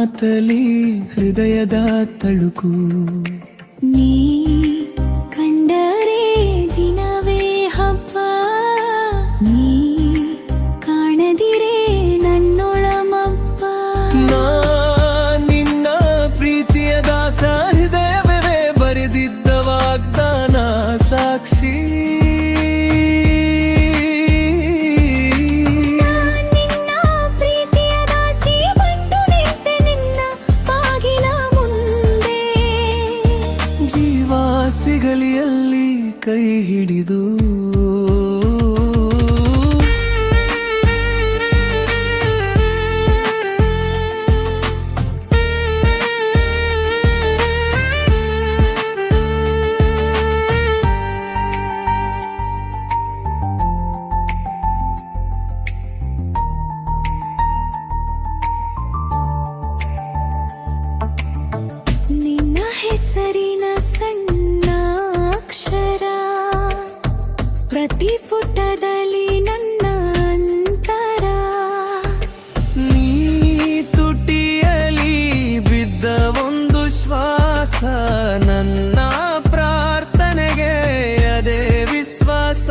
ಮಾತಲಿ ಹೃದಯದ ತಳುಕು. ನೀ ಕಂಡರೆ ದಿನವೇ ಹಬ್ಬ, ನೀ ಕಾಣದಿರೆ ನನ್ನೊಳಮಬ್ಬ. ನಾ ನಿನ್ನ ಪ್ರೀತಿಯ ದಾಸ, ಹೃದಯವೇ ಬರೆದಿದ್ದ ವಾಗ್ದಾನ ಸಾಕ್ಷಿ. ಸಿಗಲಿಯಲ್ಲಿ ಕೈ ಹಿಡಿದು ನಿನ್ನ ಹೆಸರಿನ ಸಣ್ಣ ಅಕ್ಷರ, ಪ್ರತಿ ಪುಟದಲ್ಲಿ ನನ್ನ ಅಂತರ. ನೀ ತುಟಿಯಲಿ ಬಿದ್ದ ಒಂದು ಶ್ವಾಸ, ನನ್ನ ಪ್ರಾರ್ಥನೆಗೆ ಅದೇ ವಿಶ್ವಾಸ.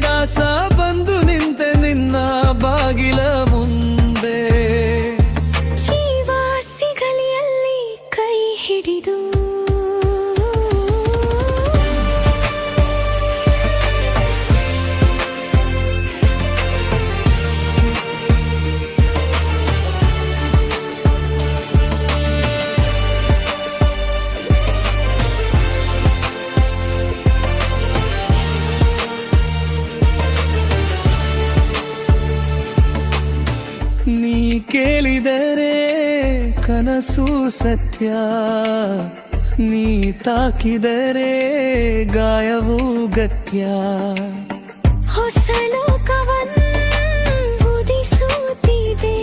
ದಾಸ ಬಂದು ನಿಂತೆ ನಿನ್ನ ಬಾಗಿಲ ಮುಂದೆ. ಜೀವ ಸಿಗಲಿಯಲ್ಲಿ ಕೈ ಹಿಡಿದು ನೀ ಕೇಳಿದರೆ ಕನಸು ಸತ್ಯ, ನೀ ತಾಕಿದರೆ ಗಾಯವೂ ಗತ್ಯ. ಹೊಸ ಲೋಕವನ್ನು ಉದಿಸುತ್ತಿದೆ,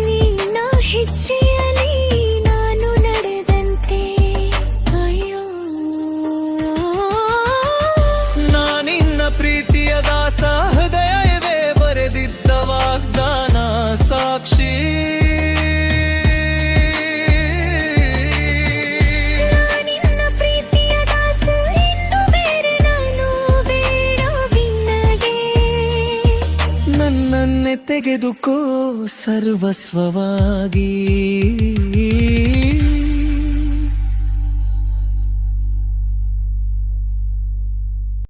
ನಿನ್ನ ಹೆಜ್ಜೆಯಲ್ಲಿ ನಾನು ನಡೆದಂತೆ. ಅಯ್ಯೋ ನಾನಿನ್ನ ಪ್ರೀತಿಯ ದಾಸ, ಹೃದಯವೇ ಬರೆದಿದ್ದ ವಾಗ್ದಾನ ಸಾಕ್ಷಿ. ನಿನ್ನ ಪ್ರೀತಿಯ ದಾಸ, ಇನ್ನು ಬೇರೆ ನಾನು ಬೇಡ ಬಿನ್ನಗೆ. ನನ್ನನ್ನೇ ತೆಗೆದುಕೋ ಸರ್ವಸ್ವವಾಗಿ.